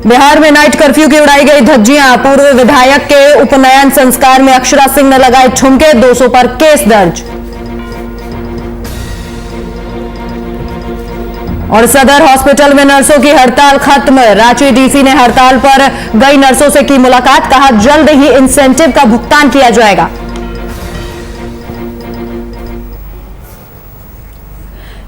बिहार में night curfew की उड़ाई गई धज्जियां। पूर्व विधायक के उपनयन संस्कार में अक्षरा सिंह ने लगाए ठुमके, 200 पर केस दर्ज। और सदर हॉस्पिटल में नर्सों की हड़ताल खत्म। रांची डीसी ने हड़ताल पर गई नर्सों से की मुलाकात, कहा जल्द ही इंसेंटिव का भुगतान किया जाएगा।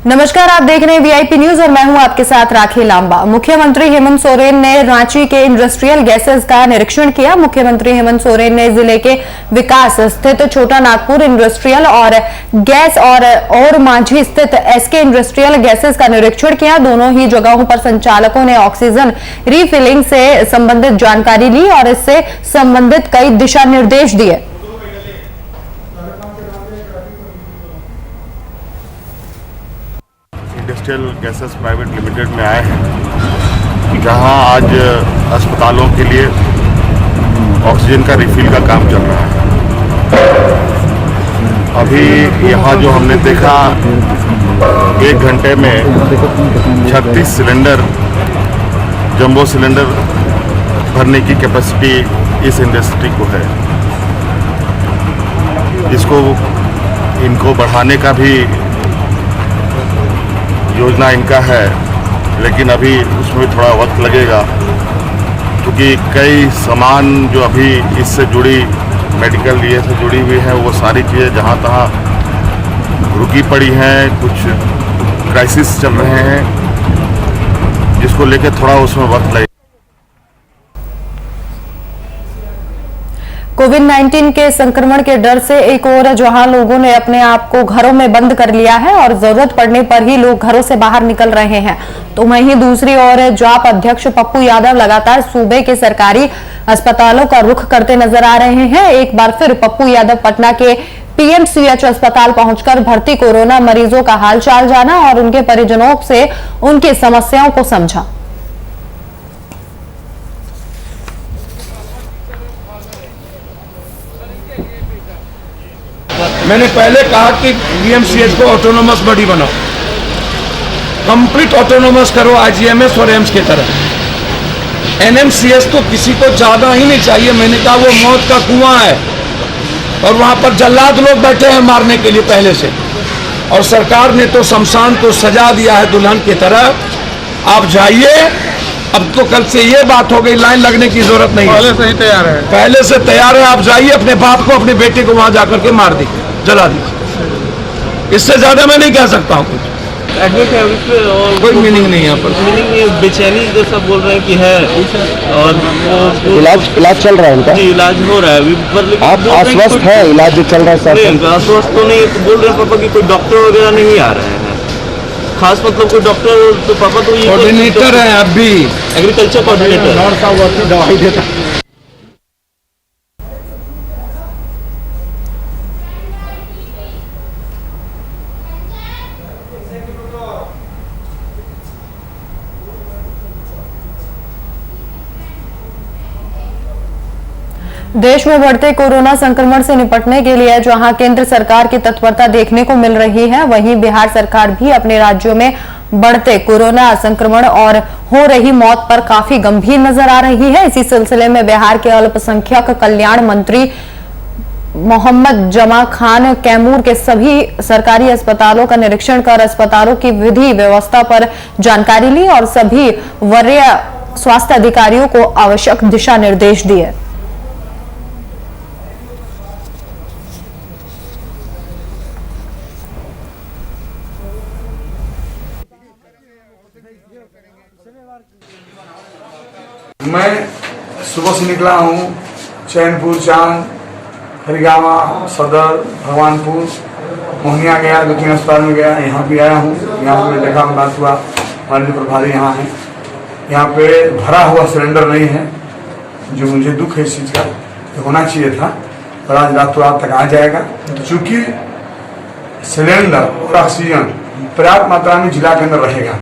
नमस्कार, आप देख रहे हैं वीआईपी न्यूज और मैं हूं आपके साथ राखी लांबा। मुख्यमंत्री हेमंत सोरेन ने रांची के इंडस्ट्रियल गैसेस का निरीक्षण किया। मुख्यमंत्री हेमंत सोरेन ने जिले के विकास स्थित छोटा नागपुर इंडस्ट्रियल और गैस और मांझी स्थित एसके इंडस्ट्रियल गैसेस का निरीक्षण किया। दोनों ही जगहों पर संचालकों ने ऑक्सीजन रिफिलिंग से संबंधित जानकारी ली और इससे संबंधित कई दिशा निर्देश दिए। इंडस्ट्रियल गैसेस प्राइवेट लिमिटेड में आए हैं, जहां आज अस्पतालों के लिए ऑक्सीजन का रिफिल का काम चल रहा है। अभी यहाँ जो हमने देखा, 1 घंटे में 36 सिलेंडर जंबो सिलेंडर भरने की कैपेसिटी इस इंडस्ट्री को है। इनको बढ़ाने का भी योजना इनका है, लेकिन अभी उसमें थोड़ा वक्त लगेगा, क्योंकि कई सामान जो अभी इससे जुड़ी मेडिकल ये से जुड़ी हुई है, वो सारी चीज़ें जहाँ तहाँ रुकी पड़ी हैं। कुछ क्राइसिस चल रहे हैं, जिसको लेकर थोड़ा उसमें वक्त लगेगा। कोविड-19 के संक्रमण के डर से एक ओर जहां लोगों ने अपने आप को घरों में बंद कर लिया है और जरूरत पड़ने पर ही लोग घरों से बाहर निकल रहे हैं, तो वहीं दूसरी ओर जाप अध्यक्ष पप्पू यादव लगातार सूबे के सरकारी अस्पतालों का रुख करते नजर आ रहे हैं। एक बार फिर पप्पू यादव पटना के पीएमसीएच अस्पताल पहुंचकर भर्ती कोरोना मरीजों का हालचाल जाना और उनके परिजनों से उनकी समस्याओं को समझा। मैंने पहले कहा कि पीएमसीएच को ऑटोनोमस बॉडी बनाओ, कंप्लीट ऑटोनोमस करो, आईजीएमएस और एम्स की तरह। एनएमसीएच तो किसी को ज्यादा ही नहीं चाहिए। मैंने कहा वो मौत का कुआं है और वहां पर जल्लाद लोग बैठे हैं मारने के लिए पहले से, और सरकार ने तो शमशान को सजा दिया है दुल्हन की तरह। आप जाइए, अब तो कल से ये बात हो गई, लाइन लगने की जरूरत नहीं है, पहले से ही तैयार है, पहले से तैयार है। आप जाइए, अपने बाप को अपने बेटे को वहां जाकर के मार दीजिए, जला दीजिए। इससे ज्यादा मैं नहीं कह सकता हूँ कुछ। एडमिट है और कोई मीनिंग नहीं है यहाँ पर। मीनिंग ये बेचैनी जैसा बोल रहे हैं कि है, और वो इलाज चल रहा है उनका? जी इलाज हो रहा है अभी, पर आप आश्वस्त है इलाज जो चल रहा है सर? आश्वस्त तो नहीं, तो बोल रहे हैं पापा कि कोई डॉक्टर वगैरह नहीं आ रहे हैं खास, मतलब कोई डॉक्टर, तो पापा तो ये कोऑर्डिनेटर है अभी, एग्रीकल्चर कोऑर्डिनेटर दवाई देता। देश में बढ़ते कोरोना संक्रमण से निपटने के लिए जहां केंद्र सरकार की तत्परता देखने को मिल रही है, वहीं बिहार सरकार भी अपने राज्यों में बढ़ते कोरोना संक्रमण और हो रही मौत पर काफी गंभीर नजर आ रही है। इसी सिलसिले में बिहार के अल्पसंख्यक कल्याण मंत्री मोहम्मद जमा खान कैमूर के सभी सरकारी अस्पतालों का निरीक्षण कर अस्पतालों की विधि व्यवस्था पर जानकारी ली और सभी वरीय स्वास्थ्य अधिकारियों को आवश्यक दिशा निर्देश दिए। मैं सुबह से निकला हूँ, चैनपुर, चांद, खरीगावा, सदर, भगवानपुर, मोहनिया गया, 2-3 अस्पताल में गया, यहाँ भी आया हूँ। यहाँ पे देखा, बात हुआ, हमारे प्रभारी यहाँ है। यहाँ पे भरा हुआ सिलेंडर नहीं है, जो मुझे दुख है इस चीज़ का, तो होना चाहिए था, पर आज रातों रात तक आ जाएगा। चूँकि सिलेंडर और ऑक्सीजन पर्याप्त मात्रा में जिला के अंदर रहेगा।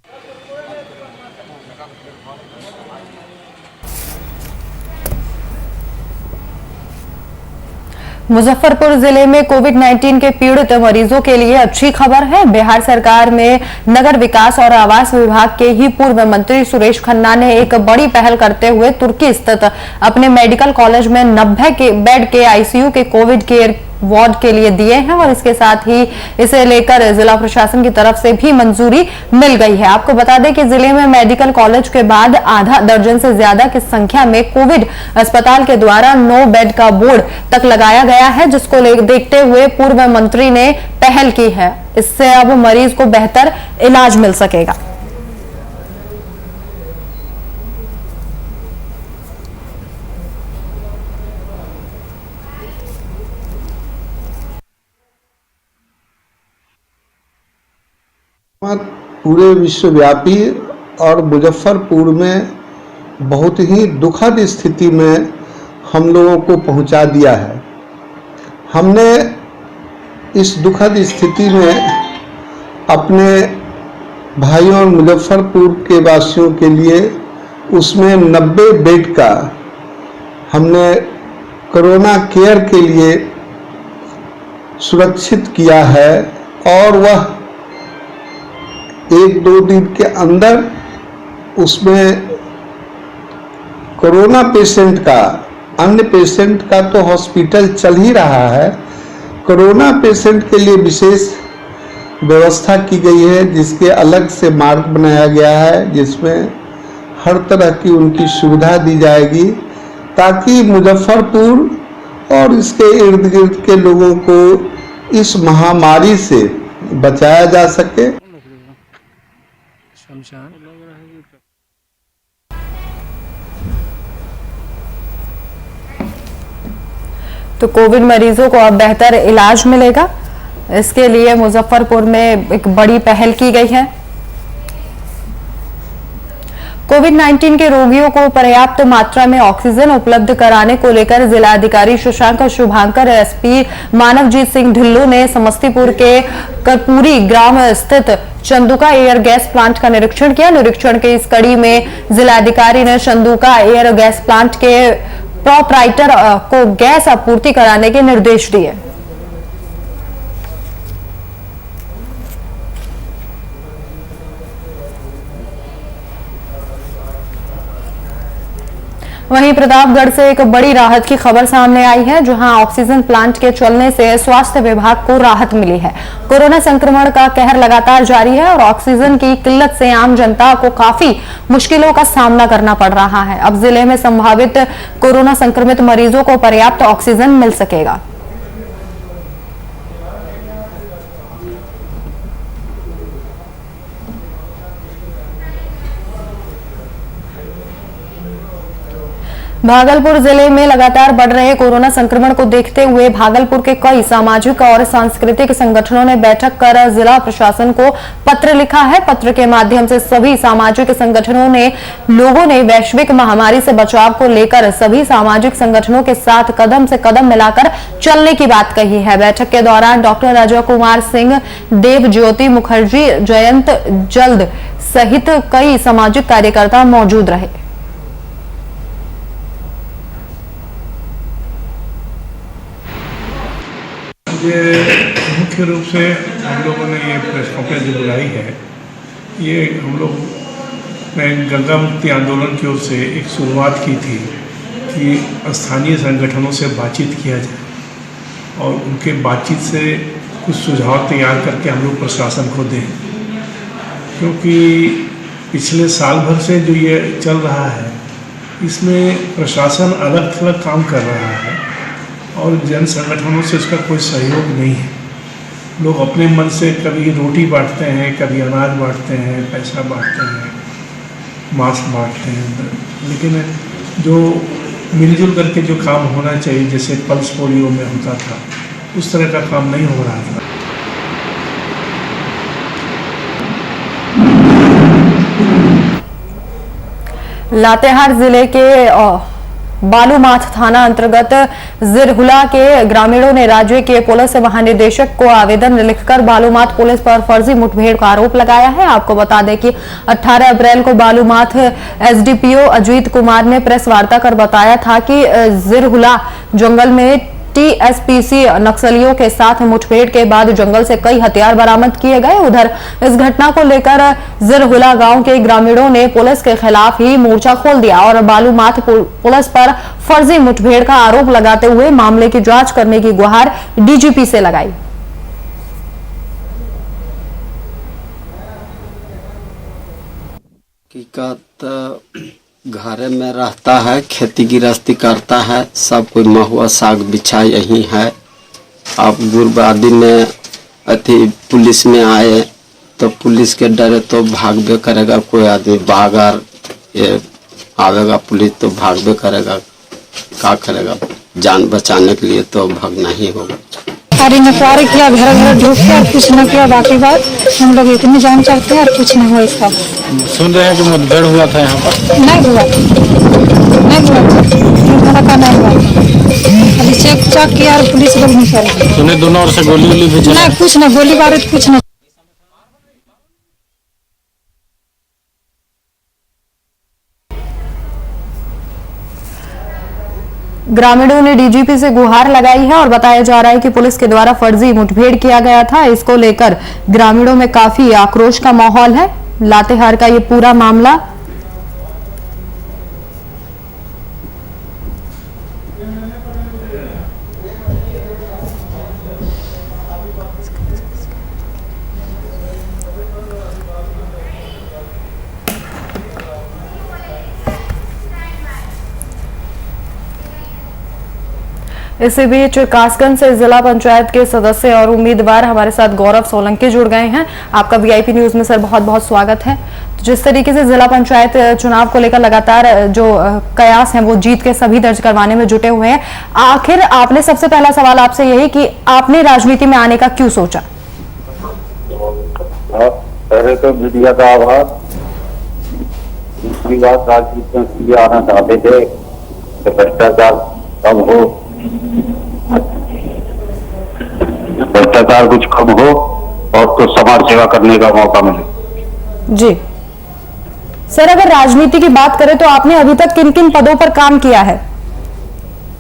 मुजफ्फरपुर जिले में कोविड-19 के पीड़ित मरीजों के लिए अच्छी खबर है। बिहार सरकार में नगर विकास और आवास विभाग के ही पूर्व मंत्री सुरेश खन्ना ने एक बड़ी पहल करते हुए तुर्की स्थित अपने मेडिकल कॉलेज में 90 बेड के आईसीयू के कोविड केयर वार्ड के लिए दिए हैं और इसके साथ ही इसे लेकर जिला प्रशासन की तरफ से भी मंजूरी मिल गई है। आपको बता दें कि जिले में मेडिकल कॉलेज के बाद आधा दर्जन से ज्यादा की संख्या में कोविड अस्पताल के द्वारा 9 बेड का बोर्ड तक लगाया गया है, जिसको देखते हुए पूर्व मंत्री ने पहल की है। इससे अब मरीज को बेहतर इलाज मिल सकेगा। पूरे विश्वव्यापी और मुजफ्फरपुर में बहुत ही दुखद स्थिति में हम लोगों को पहुंचा दिया है। हमने इस दुखद स्थिति में अपने भाइयों और मुजफ्फरपुर के वासियों के लिए उसमें 90 बेड का हमने कोरोना केयर के लिए सुरक्षित किया है और वह 1-2 दिन के अंदर उसमें कोरोना पेशेंट का, अन्य पेशेंट का तो हॉस्पिटल चल ही रहा है, कोरोना पेशेंट के लिए विशेष व्यवस्था की गई है, जिसके अलग से मार्ग बनाया गया है, जिसमें हर तरह की उनकी सुविधा दी जाएगी ताकि मुजफ्फरपुर और इसके इर्द गिर्द के लोगों को इस महामारी से बचाया जा सके। तो कोविड मरीजों को अब बेहतर इलाज मिलेगा, इसके लिए मुजफ्फरपुर में एक बड़ी पहल की गई है। कोविड-19 के रोगियों को पर्याप्त मात्रा में ऑक्सीजन उपलब्ध कराने को लेकर जिलाधिकारी शशांक शुभांकर, एसपी मानवजीत सिंह ढिल्लों ने समस्तीपुर के कर्पूरी ग्राम स्थित चंदुका एयर गैस प्लांट का निरीक्षण किया। निरीक्षण के इस कड़ी में जिलाधिकारी ने चंदुका एयर गैस प्लांट के प्रोपराइटर को गैस आपूर्ति कराने के निर्देश दिए। वहीं प्रतापगढ़ से एक बड़ी राहत की खबर सामने आई है, जहां ऑक्सीजन प्लांट के चलने से स्वास्थ्य विभाग को राहत मिली है। कोरोना संक्रमण का कहर लगातार जारी है और ऑक्सीजन की किल्लत से आम जनता को काफी मुश्किलों का सामना करना पड़ रहा है। अब जिले में संभावित कोरोना संक्रमित मरीजों को पर्याप्त ऑक्सीजन मिल सकेगा। भागलपुर जिले में लगातार बढ़ रहे कोरोना संक्रमण को देखते हुए भागलपुर के कई सामाजिक और सांस्कृतिक संगठनों ने बैठक कर जिला प्रशासन को पत्र लिखा है। पत्र के माध्यम से सभी सामाजिक संगठनों ने लोगों ने वैश्विक महामारी से बचाव को लेकर सभी सामाजिक संगठनों के साथ कदम से कदम मिलाकर चलने की बात कही है। बैठक के दौरान डॉक्टर राजा कुमार सिंह, देव ज्योति मुखर्जी, जयंत जल्द सहित कई सामाजिक कार्यकर्ता मौजूद रहे। ये मुख्य रूप से हम लोगों ने ये प्रेस कॉन्फ्रेंस जो बुलाई है, ये हम लोग ने गंगा मुक्ति आंदोलन की ओर से एक शुरुआत की थी कि स्थानीय संगठनों से बातचीत किया जाए और उनके बातचीत से कुछ सुझाव तैयार करके हम लोग प्रशासन को दें, क्योंकि पिछले साल भर से जो ये चल रहा है इसमें प्रशासन अलग थलग काम कर रहा है और जन संगठनों से उसका कोई सहयोग नहीं है। लोग अपने मन से कभी रोटी बांटते हैं, कभी अनाज बांटते हैं, पैसा बांटते हैं, मास्क बांटते हैं, लेकिन जो मिलजुल करके जो काम होना चाहिए, जैसे पल्स पोलियो में होता था, उस तरह का काम नहीं हो रहा था। लातेहार जिले के बालूमाथ थाना अंतर्गत जिरहुला के ग्रामीणों ने राज्य के पुलिस महानिदेशक को आवेदन लिखकर बालूमाथ पुलिस पर फर्जी मुठभेड़ का आरोप लगाया है। आपको बता दें कि 18 अप्रैल को बालूमाथ एसडीपीओ अजीत कुमार ने प्रेस वार्ता कर बताया था कि जिरहुला जंगल में टीएसपीसी नक्सलियों के साथ मुठभेड़ के बाद जंगल से कई हथियार बरामद किए गए। उधर इस घटना को लेकर जिरहुला गांव के ग्रामीणों ने पुलिस के खिलाफ ही मोर्चा खोल दिया और बालूमाथ पुलिस पर फर्जी मुठभेड़ का आरोप लगाते हुए मामले की जांच करने की गुहार डीजीपी से लगाई। घर में रहता है, खेती गृहस्थी करता है, सब कोई महुआ साग बिछा यही है। अब गुरबादी में पुलिस में आए तो पुलिस के डरे तो भागबे करेगा, कोई आदमी बागर ये आवेगा पुलिस तो भागबे करेगा, क्या करेगा, जान बचाने के लिए तो भागना ही होगा। सारी नकवारी किया, घर घर ढूक के और कुछ न किया। बाकी बात हम लोग इतनी जान चाहते हैं और कुछ नहीं हुआ इसका। सुन रहे हैं कि मुठभेड़ हुआ था यहाँ पर? नहीं हुआ, नहीं हुआ, अभी चेक चाक किया और पुलिस लोग नहीं करे। सुने दोनों ओर से गोली वोली भी चला? नहीं, कुछ न, गोली बारूद कुछ न। ग्रामीणों ने डीजीपी से गुहार लगाई है और बताया जा रहा है कि पुलिस के द्वारा फर्जी मुठभेड़ किया गया था। इसको लेकर ग्रामीणों में काफी आक्रोश का माहौल है। लातेहार का ये पूरा मामला इसी बीच कासगंज से जिला पंचायत के सदस्य और उम्मीदवार हमारे साथ गौरव सोलंकी जुड़ गए हैं। आपका वीआईपी न्यूज में सर बहुत बहुत स्वागत है। जिस तरीके से जिला पंचायत चुनाव को लेकर लगातार जो कयास हैं वो जीत के सभी दर्ज करवाने में जुटे हुए हैं, आखिर आपने, सबसे पहला सवाल आपसे यही कि आपने राजनीति में आने का क्यों सोचा? पहले तो मीडिया का आभार। दूसरी बात, राजनीति में इसलिए आना चाहते थे कि भ्रष्टाचार कम हो, भ्रष्टाचार कुछ कम हो और कुछ समाज सेवा करने का मौका मिले। जी सर, अगर राजनीति की बात करें तो आपने अभी तक किन किन पदों पर काम किया है?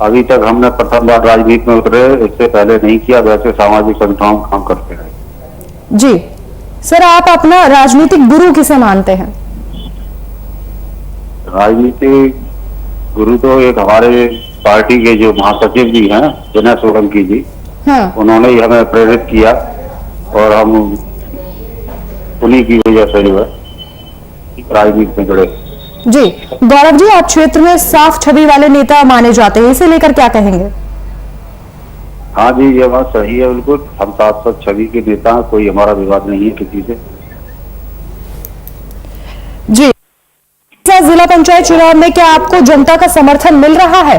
अभी तक हमने प्रथम बार राजनीति में उतरे, इससे पहले नहीं किया। वैसे सामाजिक संगठनों में काम करते हैं। जी सर, आप अपना राजनीतिक गुरु किसे मानते हैं? राजनीतिक गुरु तो एक हमारे पार्टी के जो महासचिव जी हैं, विनय सोलंकी जी, हाँ। उन्होंने ही हमें प्रेरित किया और हम उन्हीं की वजह से जो है राजनीति में जुड़े। जी गौरव जी, आप क्षेत्र में साफ छवि वाले नेता माने जाते हैं, इसे लेकर क्या कहेंगे? हाँ जी, ये बात सही है, बिल्कुल। हम साफ छवि के नेता हैं, कोई हमारा विवाद नहीं है किसी से। जी, जिला पंचायत चुनाव में क्या आपको जनता का समर्थन मिल रहा है?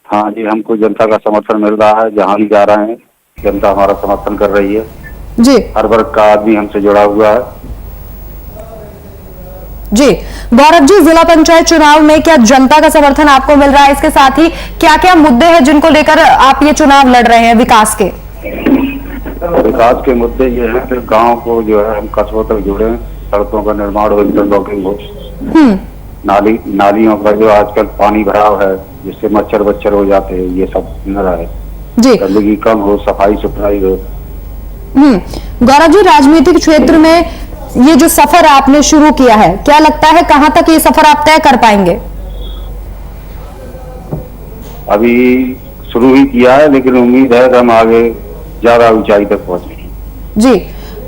हाँ जी, हमको जनता का समर्थन मिल रहा है। जहाँ भी जा रहे हैं जनता हमारा समर्थन कर रही है। जी, हर वर्ग का आदमी हमसे जुड़ा हुआ है। जी गौरव जी, जिला पंचायत चुनाव में क्या जनता का समर्थन आपको मिल रहा है? इसके साथ ही क्या क्या मुद्दे हैं जिनको लेकर आप ये चुनाव लड़ रहे हैं विकास के? विकास के मुद्दे ये हैं कि गांव को जो है हम कस्बों तक जुड़े, सड़कों का निर्माण हो, इंटरलॉकिंग हो, नालियों का जो आजकल पानी भराव है जिससे मच्छर बच्चर हो जाते हैं, ये सब न रहे। जी, गंदगी कम हो, सफाई सुथराई हो। गौरव जी, राजनीतिक क्षेत्र में ये जो सफर आपने शुरू किया है, क्या लगता है कहां तक ये सफर आप तय कर पाएंगे? अभी शुरू ही किया है, लेकिन उम्मीद है कि हम आगे ज्यादा ऊंचाई तक पहुंचेंगे। जी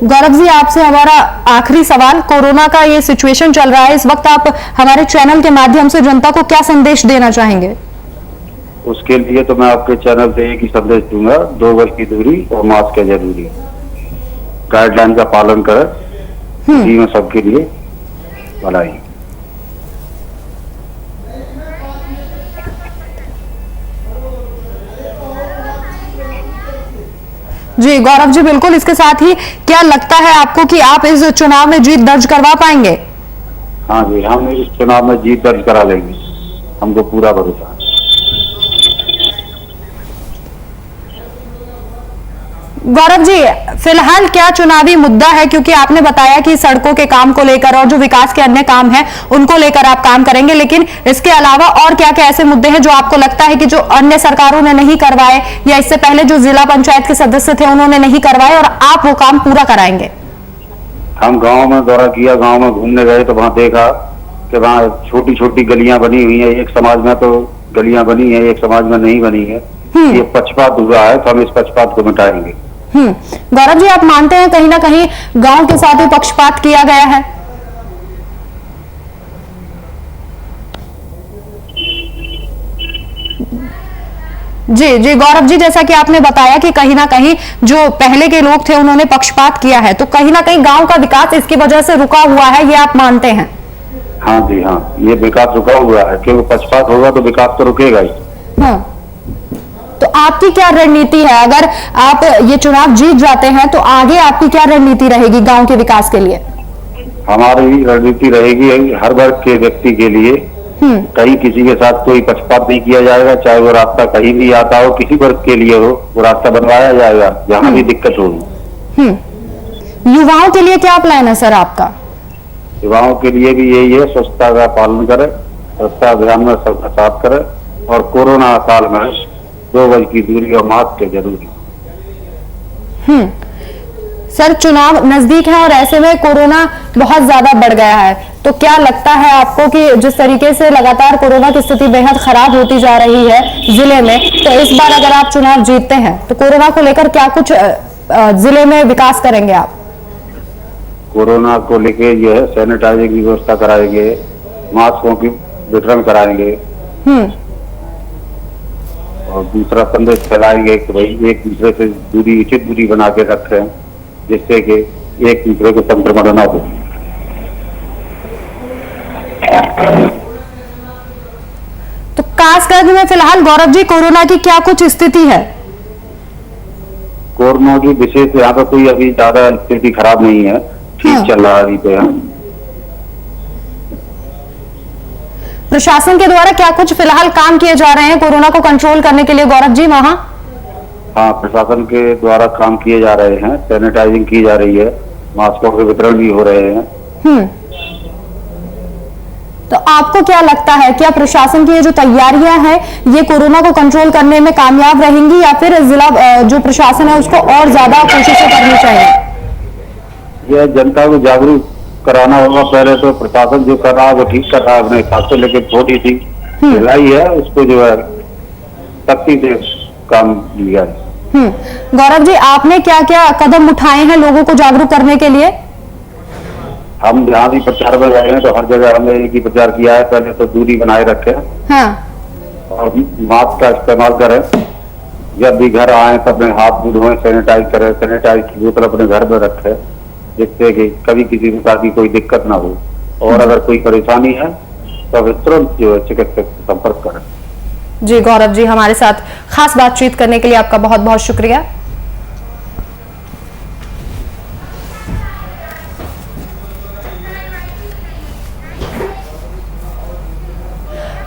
गौरव जी, आपसे हमारा आखिरी सवाल, कोरोना का ये सिचुएशन चल रहा है, इस वक्त आप हमारे चैनल के माध्यम से जनता को क्या संदेश देना चाहेंगे? उसके लिए तो मैं आपके चैनल से एक ही संदेश दूंगा, 2 गज की दूरी और मास्क है जरूरी। गाइडलाइन का पालन करें, इसी में सबके लिए भलाई। जी गौरव जी, बिल्कुल। इसके साथ ही क्या लगता है आपको कि आप इस चुनाव में जीत दर्ज करवा पाएंगे? हाँ जी, हम इस चुनाव में जीत दर्ज करा लेंगे, हमको पूरा भरोसा है। गौरव जी, फिलहाल क्या चुनावी मुद्दा है, क्योंकि आपने बताया कि सड़कों के काम को लेकर और जो विकास के अन्य काम हैं उनको लेकर आप काम करेंगे, लेकिन इसके अलावा और क्या क्या ऐसे मुद्दे हैं जो आपको लगता है कि जो अन्य सरकारों ने नहीं करवाए या इससे पहले जो जिला पंचायत के सदस्य थे उन्होंने नहीं करवाए और आप वो काम पूरा कराएंगे? हम गांव में दौरा किया, गांव में घूमने गए तो वहाँ देखा कि वहाँ छोटी छोटी गलियां बनी हुई है। एक समाज में तो गलियां बनी है, एक समाज में नहीं बनी है। ये पक्षपात हुआ है, तो हम इस पक्षपात को मिटाएंगे। गौरव जी, आप मानते हैं कहीं ना कहीं गांव के साथ ही पक्षपात किया गया है? जी गौरव जी, जैसा कि आपने बताया कि कहीं ना कहीं जो पहले के लोग थे उन्होंने पक्षपात किया है, तो कहीं ना कहीं गांव का विकास इसकी वजह से रुका हुआ है, ये आप मानते हैं? हाँ जी हाँ, ये विकास रुका हुआ है क्योंकि पक्षपात होगा तो विकास तो रुकेगा ही। हाँ, तो आपकी क्या रणनीति है? अगर आप ये चुनाव जीत जाते हैं तो आगे आपकी क्या रणनीति रहेगी गांव के विकास के लिए? हमारी रणनीति रहेगी हर वर्ग के व्यक्ति के लिए, कहीं किसी के साथ कोई पक्षपात नहीं किया जाएगा, चाहे वो रास्ता कहीं भी आता हो, किसी वर्ग के लिए हो, वो रास्ता बनवाया जाएगा जहां भी दिक्कत होगी। युवाओं के लिए क्या प्लान है सर आपका? युवाओं के लिए भी यही है, स्वच्छता का पालन करें, स्वच्छता अभियान में सबका साथ करें और कोरोना काल में 2 गज की दूरी और मास्क है जरूरी। सर, चुनाव नजदीक है और ऐसे में कोरोना बहुत ज्यादा बढ़ गया है, तो क्या लगता है आपको कि जिस तरीके से लगातार कोरोना की स्थिति बेहद खराब होती जा रही है जिले में, तो इस बार अगर आप चुनाव जीतते हैं तो कोरोना को लेकर क्या कुछ जिले में विकास करेंगे आप? कोरोना को लेके जो है सैनिटाइजिंग की व्यवस्था कराएंगे, मास्कों की वितरण कराएंगे और दूसरा संदेश फैलाएंगे कि भाई एक दूसरे से दूरी, उचित दूरी बना के रखें, जिससे कि एक दूसरे को संक्रमण न हो। तो कासगंज में फिलहाल गौरव जी कोरोना की क्या कुछ स्थिति है? कोरोना की विशेष यहाँ पर कोई अभी ज्यादा स्थिति खराब नहीं है, ठीक चल रहा है अभी पे। प्रशासन के द्वारा क्या कुछ फिलहाल काम किए जा रहे हैं कोरोना को कंट्रोल करने के लिए गौरव जी वहां? हाँ, प्रशासन के द्वारा काम किए जा रहे हैं, सैनिटाइजिंग की जा रही है, मास्कों के वितरण भी हो रहे हैं। तो आपको क्या लगता है, क्या प्रशासन की ये जो तैयारियां हैं ये कोरोना को कंट्रोल करने में कामयाब रहेंगी या फिर जिला जो प्रशासन है उसको और ज्यादा कोशिशें करनी चाहिए? यह जनता को जागरूक कराना होगा। पहले तो प्रशासन जो कर रहा है वो ठीक कर रहा है अपने हिसाब से, लेकिन थोड़ी सी ढिलाई है, उसको जो है सख्ती से काम लिया है। गौरव जी, आपने क्या क्या कदम उठाए हैं लोगों को जागरूक करने के लिए? हम जहाँ भी प्रचार में गए हैं तो हर जगह हमने एक ही प्रचार किया है, पहले तो दूरी बनाए रखें और मास्क का इस्तेमाल करें, जब भी घर आए तो अपने हाथ धोएं, सैनिटाइज करें, सैनिटाइज की बोतल अपने घर में रखें, जिससे कि कभी किसी प्रकार की कोई दिक्कत ना हो। और अगर कोई परेशानी है तो तुरंत जो है चिकित्सक से संपर्क करें। जी गौरव जी, हमारे साथ खास बातचीत करने के लिए आपका बहुत बहुत शुक्रिया।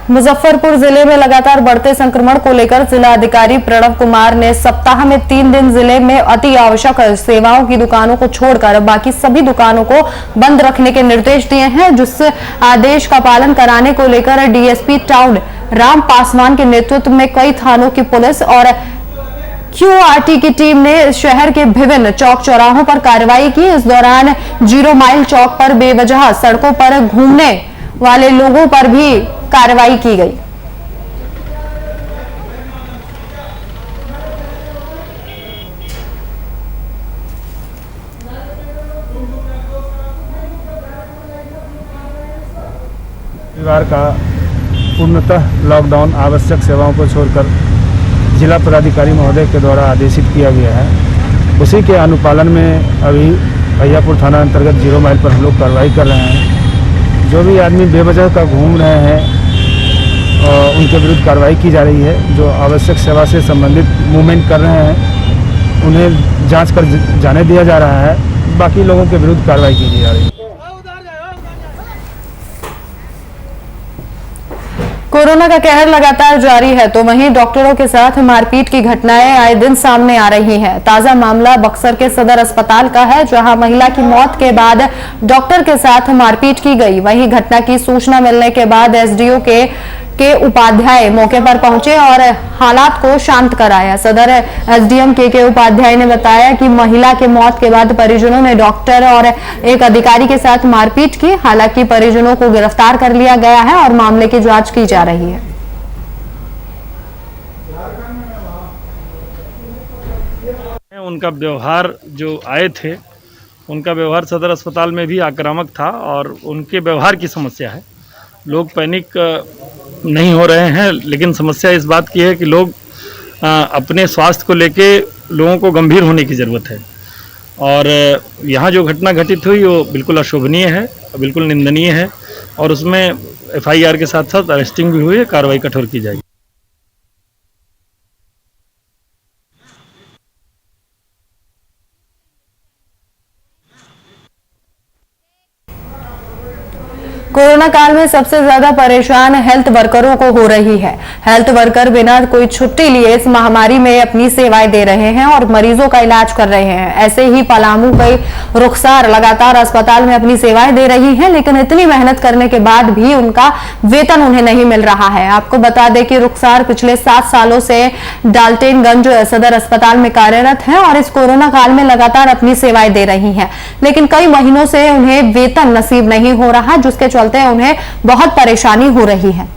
मुजफ्फरपुर जिले में लगातार बढ़ते संक्रमण को लेकर जिला अधिकारी प्रणव कुमार ने सप्ताह में 3 दिन जिले में अति आवश्यक सेवाओं की दुकानों को छोड़कर बाकी सभी दुकानों को बंद रखने के निर्देश दिए हैं, जिस आदेश का पालन कराने को लेकर डीएसपी टाउन राम पासवान के नेतृत्व में कई थानों की पुलिस और क्यूआरटी की टीम ने शहर के विभिन्न चौक चौराहों पर कार्रवाई की। इस दौरान 0 माइल चौक पर बेवजह सड़कों पर घूमने वाले लोगों पर भी कार्रवाई की गई। रविवार का पूर्णतः लॉकडाउन आवश्यक सेवाओं को छोड़कर जिला पदाधिकारी महोदय के द्वारा आदेशित किया गया है। उसी के अनुपालन में अभी भैयापुर थाना अंतर्गत 0 माइल पर हम लोग कार्रवाई कर रहे हैं। जो भी आदमी बेवजह का घूम रहे हैं उनके विरुद्ध कार्रवाई की जा रही है। जो आवश्यक सेवा से संबंधित मूवमेंट कर रहे हैं उन्हें जांच कर जाने दिया जा रहा है। बाकी लोगों के विरुद्ध कार्रवाई की जा रही है। कोरोना का कहर लगातार जारी है तो वहीं डॉक्टरों के साथ मारपीट की घटनाएं आए दिन सामने आ रही हैं। ताजा मामला बक्सर के सदर अस्पताल का है, जहां महिला की मौत के बाद डॉक्टर के साथ मारपीट की गई। वहीं घटना की सूचना मिलने के बाद एसडीओ के उपाध्याय मौके पर पहुंचे और हालात को शांत कराया। सदर एसडीएम के उपाध्याय ने बताया कि महिला के मौत के बाद परिजनों ने डॉक्टर और एक अधिकारी के साथ मारपीट की। हालांकि परिजनों को गिरफ्तार कर लिया गया है और मामले की जांच की जा रही है। उनका व्यवहार जो आए थे, उनका व्यवहार सदर अस्पताल में भी आक्रामक था और उनके व्यवहार की समस्या है। लोग पैनिक नहीं हो रहे हैं, लेकिन समस्या इस बात की है कि लोग अपने स्वास्थ्य को लेके लोगों को गंभीर होने की ज़रूरत है। और यहाँ जो घटना घटित हुई वो बिल्कुल अशोभनीय है, बिल्कुल निंदनीय है और उसमें एफआईआर के साथ साथ अरेस्टिंग भी हुई है, कार्रवाई कठोर की जाएगी। कोरोना काल में सबसे ज्यादा परेशान हेल्थ वर्करों को हो रही है। हेल्थ वर्कर बिना कोई छुट्टी लिए इस महामारी में अपनी सेवाएं दे रहे हैं और मरीजों का इलाज कर रहे हैं। ऐसे ही पलामू के रुखसार लगातार अस्पताल में अपनी सेवाएं दे रही हैं, लेकिन इतनी मेहनत करने के बाद भी उनका वेतन उन्हें नहीं मिल रहा है। आपको बता दें कि रुखसार पिछले 7 सालों से डाल्टनगंज सदर अस्पताल में कार्यरत है और इस कोरोना काल में लगातार अपनी सेवाएं दे रही हैं, लेकिन कई महीनों से उन्हें वेतन नसीब नहीं हो रहा, जिसके चलते उन्हें बहुत परेशानी हो रही है।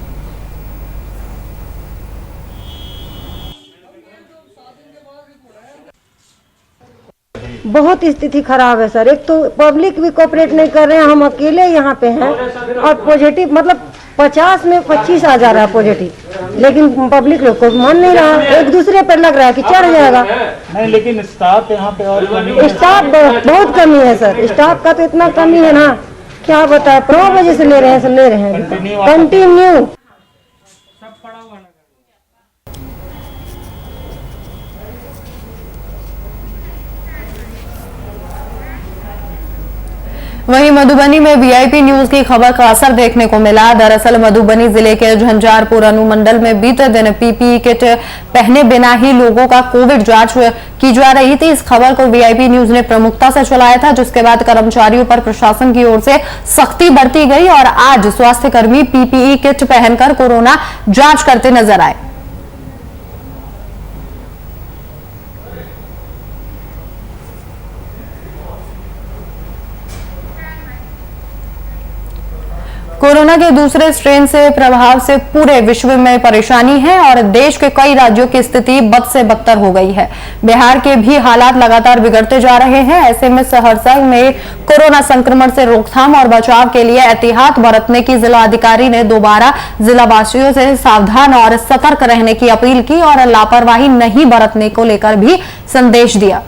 बहुत स्थिति खराब है सर। एक तो पब्लिक भी कोऑपरेट नहीं कर रहे हैं, हम अकेले यहाँ पे हैं और पॉजिटिव मतलब 50 में 25 आ जा रहा है पॉजिटिव, लेकिन पब्लिक लोग को मन नहीं रहा, एक दूसरे पर लग रहा है कि चढ़ जाएगा। नहीं, लेकिन स्टाफ यहाँ पे और स्टाफ बहुत कमी है सर। स्टाफ का तो इतना कमी है ना, क्या बताए। 9 बजे से ले रहे हैं कंटिन्यू। वहीं मधुबनी में वीआईपी न्यूज की खबर का असर देखने को मिला। दरअसल मधुबनी जिले के झंझारपुर अनुमंडल में बीते दिन पीपीई किट पहने बिना ही लोगों का कोविड जांच की जा रही थी। इस खबर को वीआईपी न्यूज ने प्रमुखता से चलाया था, जिसके बाद कर्मचारियों पर प्रशासन की ओर से सख्ती बरती गई और आज स्वास्थ्य कर्मी पीपीई किट पहनकर कोरोना जांच करते नजर आए। कोरोना के दूसरे स्ट्रेन से प्रभाव से पूरे विश्व में परेशानी है और देश के कई राज्यों की स्थिति बद से बदतर हो गई है। बिहार के भी हालात लगातार बिगड़ते जा रहे हैं। ऐसे में सहरसा में कोरोना संक्रमण से रोकथाम और बचाव के लिए एहतियात बरतने की जिला अधिकारी ने दोबारा जिलावासियों से सावधान और सतर्क रहने की अपील की और लापरवाही नहीं बरतने को लेकर भी संदेश दिया।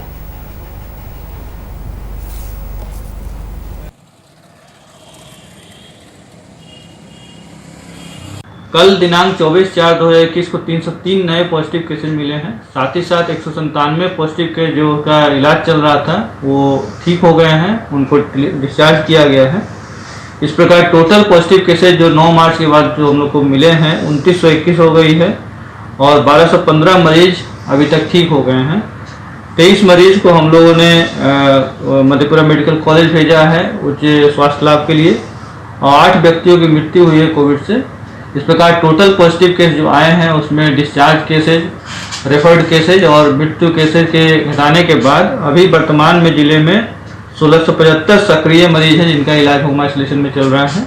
कल दिनांक 24/4/2021 को 303 नए पॉजिटिव केसेज मिले हैं। साथ ही साथ 197 पॉजिटिव के जो का इलाज चल रहा था वो ठीक हो गए हैं, उनको डिस्चार्ज किया गया है। इस प्रकार टोटल पॉजिटिव केसेज जो 9 मार्च के बाद जो हम लोग को मिले हैं 2921 हो गई है और 1215 मरीज अभी तक ठीक हो गए हैं। 23 मरीज को हम लोगों ने मधेपुरा मेडिकल कॉलेज भेजा है उच्च स्वास्थ्य लाभ के लिए और 8 व्यक्तियों की मृत्यु हुई है कोविड से। इस प्रकार टोटल पॉजिटिव केस जो आए हैं उसमें डिस्चार्ज केसेज, रेफर्ड केसेज और मृत्यु केसेज के घटाने के बाद अभी वर्तमान में जिले में 1675 सक्रिय मरीज हैं जिनका इलाज होम आइसोलेशन में चल रहा है।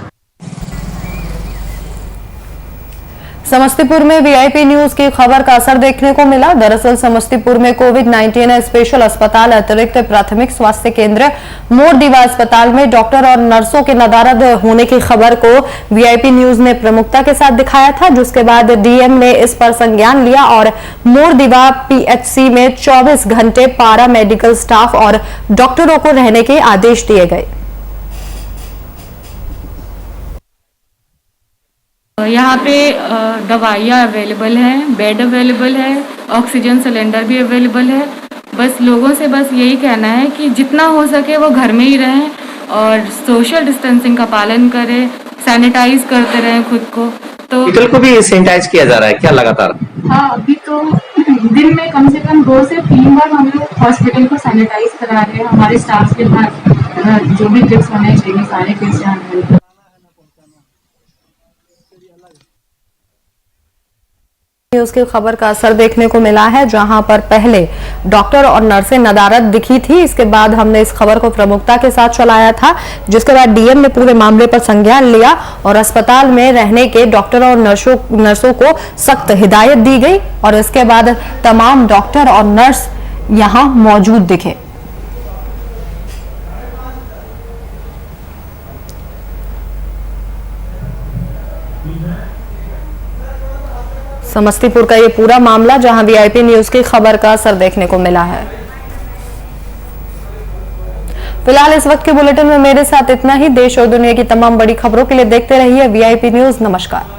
समस्तीपुर में वीआईपी न्यूज की खबर का असर देखने को मिला। दरअसल समस्तीपुर में कोविड-19 स्पेशल अस्पताल अतिरिक्त प्राथमिक स्वास्थ्य केंद्र मोरदीवा अस्पताल में डॉक्टर और नर्सों के नदारद होने की खबर को वीआईपी न्यूज ने प्रमुखता के साथ दिखाया था, जिसके बाद डीएम ने इस पर संज्ञान लिया और मोरदीवा पीएचसी में 24 घंटे पारा मेडिकल स्टाफ और डॉक्टरों को रहने के आदेश दिए गए। यहाँ पे दवाइयाँ अवेलेबल हैं, बेड अवेलेबल है, ऑक्सीजन सिलेंडर भी अवेलेबल है। बस लोगों से बस यही कहना है कि जितना हो सके वो घर में ही रहें और सोशल डिस्टेंसिंग का पालन करें, सैनिटाइज करते रहें खुद को तो मेडिकल को भी सैनिटाइज किया जा रहा है क्या लगातार? हाँ, अभी तो दिन में कम से कम 2 से 3 बार हम लोग हॉस्पिटल को सैनिटाइज करा रहे हैं। हमारे स्टाफ के पास जो भी किट्स होने चाहिए सारे किट्स हैं। उसकी खबर का असर देखने को मिला है, जहां पर पहले डॉक्टर और नर्सें नदारद दिखी थी। इसके बाद हमने इस खबर को प्रमुखता के साथ चलाया था, जिसके बाद डीएम ने पूरे मामले पर संज्ञान लिया और अस्पताल में रहने के डॉक्टरों और नर्सों को सख्त हिदायत दी गई और इसके बाद तमाम डॉक्टर और नर्स यहां मौजूद दिखे। समस्तीपुर का ये पूरा मामला, जहां वीआईपी न्यूज की खबर का असर देखने को मिला है। फिलहाल इस वक्त के बुलेटिन में मेरे साथ इतना ही। देश और दुनिया की तमाम बड़ी खबरों के लिए देखते रहिए वीआईपी न्यूज। नमस्कार।